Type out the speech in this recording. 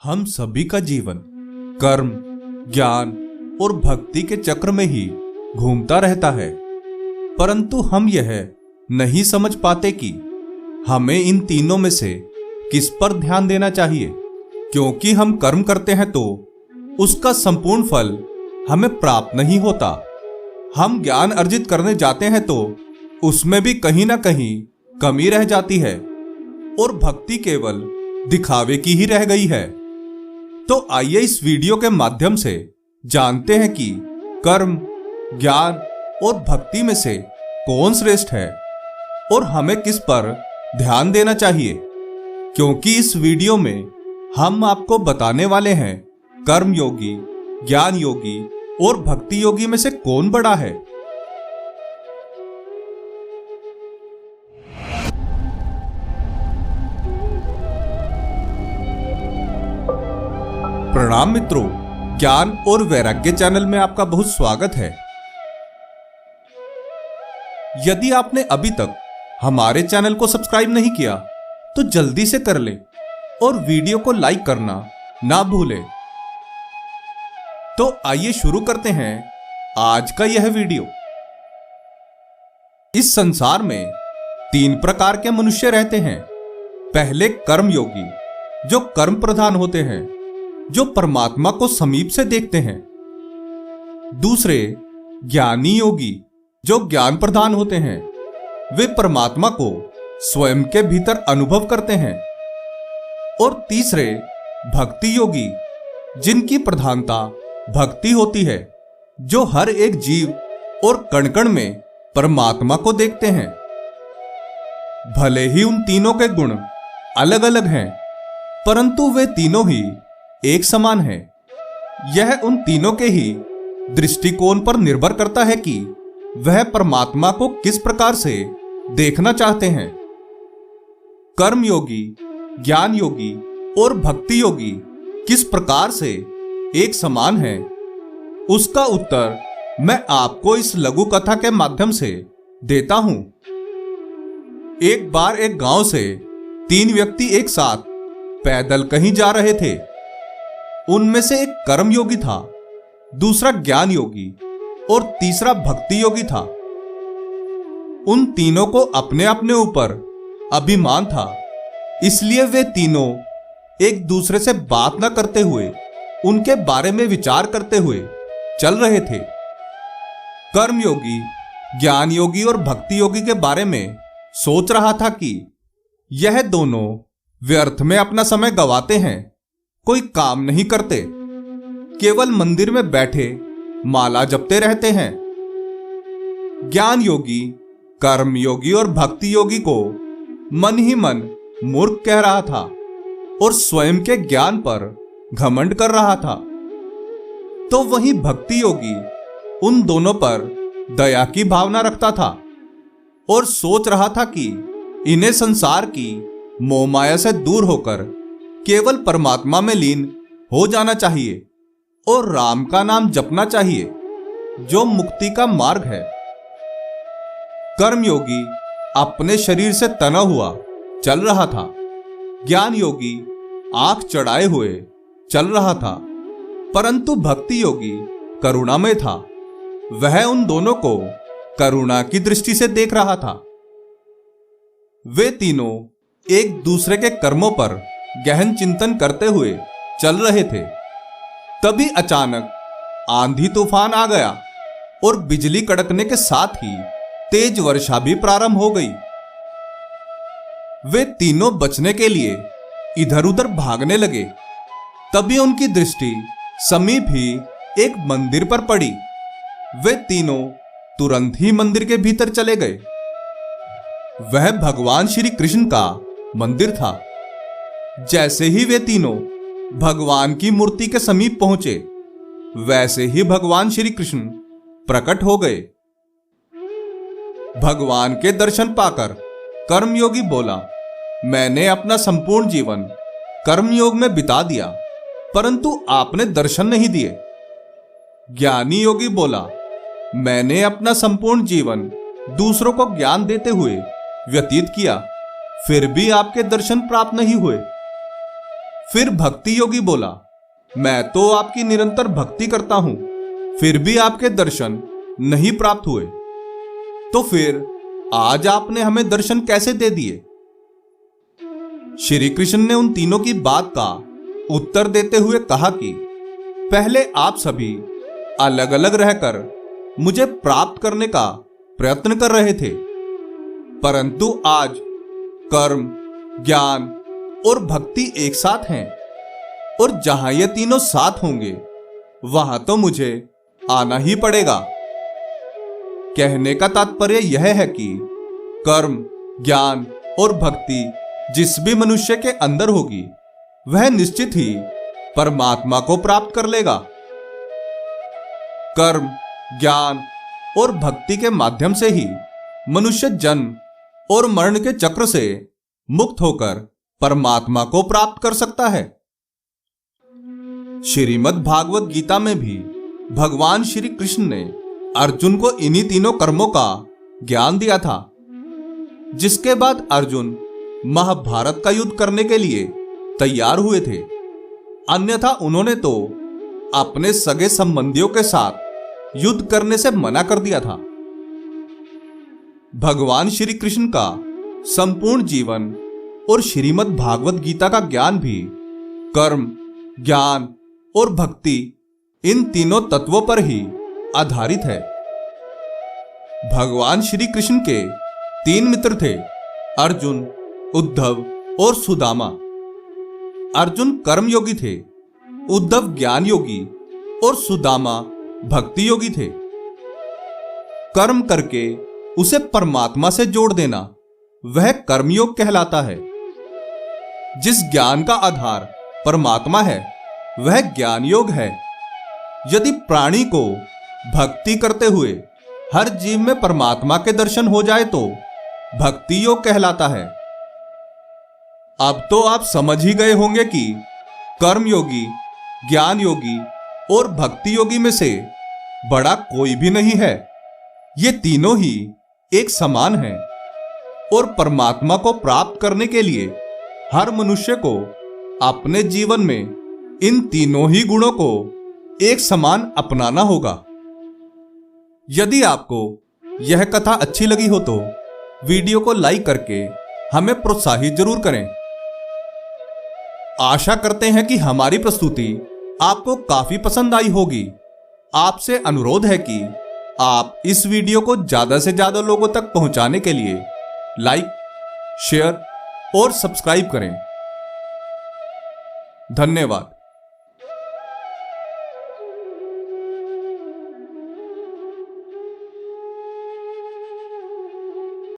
हम सभी का जीवन कर्म, ज्ञान और भक्ति के चक्र में ही घूमता रहता है, परंतु हम यह नहीं समझ पाते कि हमें इन तीनों में से किस पर ध्यान देना चाहिए। क्योंकि हम कर्म करते हैं तो उसका संपूर्ण फल हमें प्राप्त नहीं होता। हम ज्ञान अर्जित करने जाते हैं तो उसमें भी कहीं ना कहीं कमी रह जाती है और भक्ति केवल दिखावे की ही रह गई है। तो आइए इस वीडियो के माध्यम से जानते हैं कि कर्म, ज्ञान और भक्ति में से कौन श्रेष्ठ है और हमें किस पर ध्यान देना चाहिए। क्योंकि इस वीडियो में हम आपको बताने वाले हैं कर्म योगी, ज्ञान योगी और भक्ति योगी में से कौन बड़ा है। प्रणाम मित्रों, ज्ञान और वैराग्य चैनल में आपका बहुत स्वागत है। यदि आपने अभी तक हमारे चैनल को सब्सक्राइब नहीं किया तो जल्दी से कर ले और वीडियो को लाइक करना ना भूलें। तो आइए शुरू करते हैं आज का यह वीडियो। इस संसार में 3 प्रकार के मनुष्य रहते हैं। पहले कर्म योगी, जो कर्म प्रधान होते हैं, जो परमात्मा को समीप से देखते हैं। दूसरे ज्ञानी योगी, जो ज्ञान प्रधान होते हैं, वे परमात्मा को स्वयं के भीतर अनुभव करते हैं। और तीसरे भक्ति योगी, जिनकी प्रधानता भक्ति होती है, जो हर एक जीव और कण कण में परमात्मा को देखते हैं। भले ही उन तीनों के गुण अलग अलग हैं, परंतु वे तीनों ही एक समान है। यह उन तीनों के ही दृष्टिकोण पर निर्भर करता है कि वह परमात्मा को किस प्रकार से देखना चाहते हैं। कर्म योगी, ज्ञान योगी और भक्ति योगी किस प्रकार से एक समान है, उसका उत्तर मैं आपको इस लघु कथा के माध्यम से देता हूं। एक बार एक गांव से 3 व्यक्ति एक साथ पैदल कहीं जा रहे थे। उनमें से एक कर्म योगी था, दूसरा ज्ञान योगी और तीसरा भक्ति योगी था। उन तीनों को अपने अपने ऊपर अभिमान था, इसलिए वे तीनों एक दूसरे से बात न करते हुए उनके बारे में विचार करते हुए चल रहे थे। कर्म योगी ज्ञान योगी और भक्ति योगी के बारे में सोच रहा था कि यह दोनों व्यर्थ में अपना समय गंवाते हैं, कोई काम नहीं करते, केवल मंदिर में बैठे माला जपते रहते हैं। ज्ञान योगी कर्म योगी और भक्ति योगी को मन ही मन मूर्ख कह रहा था और स्वयं के ज्ञान पर घमंड कर रहा था। तो वहीं भक्ति योगी उन दोनों पर दया की भावना रखता था और सोच रहा था कि इन्हें संसार की मोह माया से दूर होकर केवल परमात्मा में लीन हो जाना चाहिए और राम का नाम जपना चाहिए, जो मुक्ति का मार्ग है। कर्म योगी अपने शरीर से तना हुआ चल रहा था, ज्ञान योगी आंख चढ़ाए हुए चल रहा था, परंतु भक्ति योगी करुणामय था। वह उन दोनों को करुणा की दृष्टि से देख रहा था। वे तीनों एक दूसरे के कर्मों पर गहन चिंतन करते हुए चल रहे थे। तभी अचानक आंधी तूफान आ गया और बिजली कड़कने के साथ ही तेज वर्षा भी प्रारंभ हो गई। वे तीनों बचने के लिए इधर उधर भागने लगे। तभी उनकी दृष्टि समीप ही एक मंदिर पर पड़ी। वे तीनों तुरंत ही मंदिर के भीतर चले गए। वह भगवान श्री कृष्ण का मंदिर था। जैसे ही वे तीनों भगवान की मूर्ति के समीप पहुंचे, वैसे ही भगवान श्री कृष्ण प्रकट हो गए। भगवान के दर्शन पाकर कर्मयोगी बोला, मैंने अपना संपूर्ण जीवन कर्मयोग में बिता दिया, परंतु आपने दर्शन नहीं दिए। ज्ञानी योगी बोला, मैंने अपना संपूर्ण जीवन दूसरों को ज्ञान देते हुए व्यतीत किया, फिर भी आपके दर्शन प्राप्त नहीं हुए। फिर भक्ति योगी बोला, मैं तो आपकी निरंतर भक्ति करता हूं, फिर भी आपके दर्शन नहीं प्राप्त हुए, तो फिर आज आपने हमें दर्शन कैसे दे दिए? श्री कृष्ण ने उन तीनों की बात का उत्तर देते हुए कहा कि पहले आप सभी अलग अलग रहकर मुझे प्राप्त करने का प्रयत्न कर रहे थे, परंतु आज कर्म, ज्ञान और भक्ति एक साथ हैं, और जहां ये तीनों साथ होंगे वहां तो मुझे आना ही पड़ेगा। कहने का तात्पर्य यह है कि कर्म, ज्ञान और भक्ति जिस भी मनुष्य के अंदर होगी वह निश्चित ही परमात्मा को प्राप्त कर लेगा। कर्म, ज्ञान और भक्ति के माध्यम से ही मनुष्य जन्म और मरण के चक्र से मुक्त होकर परमात्मा को प्राप्त कर सकता है। श्रीमद् भागवत गीता में भी भगवान श्री कृष्ण ने अर्जुन को इन्हीं तीनों कर्मों का ज्ञान दिया था, जिसके बाद अर्जुन महाभारत का युद्ध करने के लिए तैयार हुए थे, अन्यथा उन्होंने तो अपने सगे संबंधियों के साथ युद्ध करने से मना कर दिया था। भगवान श्री कृष्ण का संपूर्ण जीवन और श्रीमद् भागवत गीता का ज्ञान भी कर्म, ज्ञान और भक्ति इन तीनों तत्वों पर ही आधारित है। भगवान श्री कृष्ण के 3 मित्र थे, अर्जुन, उद्धव और सुदामा। अर्जुन कर्म योगी थे, उद्धव ज्ञान योगी और सुदामा भक्ति योगी थे। कर्म करके उसे परमात्मा से जोड़ देना वह कर्मयोग कहलाता है। जिस ज्ञान का आधार परमात्मा है वह ज्ञान योग है। यदि प्राणी को भक्ति करते हुए हर जीव में परमात्मा के दर्शन हो जाए तो भक्ति योग कहलाता है। अब तो आप समझ ही गए होंगे कि कर्म योगी, ज्ञान योगी और भक्ति योगी में से बड़ा कोई भी नहीं है। ये तीनों ही एक समान हैं और परमात्मा को प्राप्त करने के लिए हर मनुष्य को अपने जीवन में इन तीनों ही गुणों को एक समान अपनाना होगा। यदि आपको यह कथा अच्छी लगी हो तो वीडियो को लाइक करके हमें प्रोत्साहित जरूर करें। आशा करते हैं कि हमारी प्रस्तुति आपको काफी पसंद आई होगी। आपसे अनुरोध है कि आप इस वीडियो को ज्यादा से ज्यादा लोगों तक पहुंचाने के लिए लाइक, शेयर और सब्सक्राइब करें। धन्यवाद।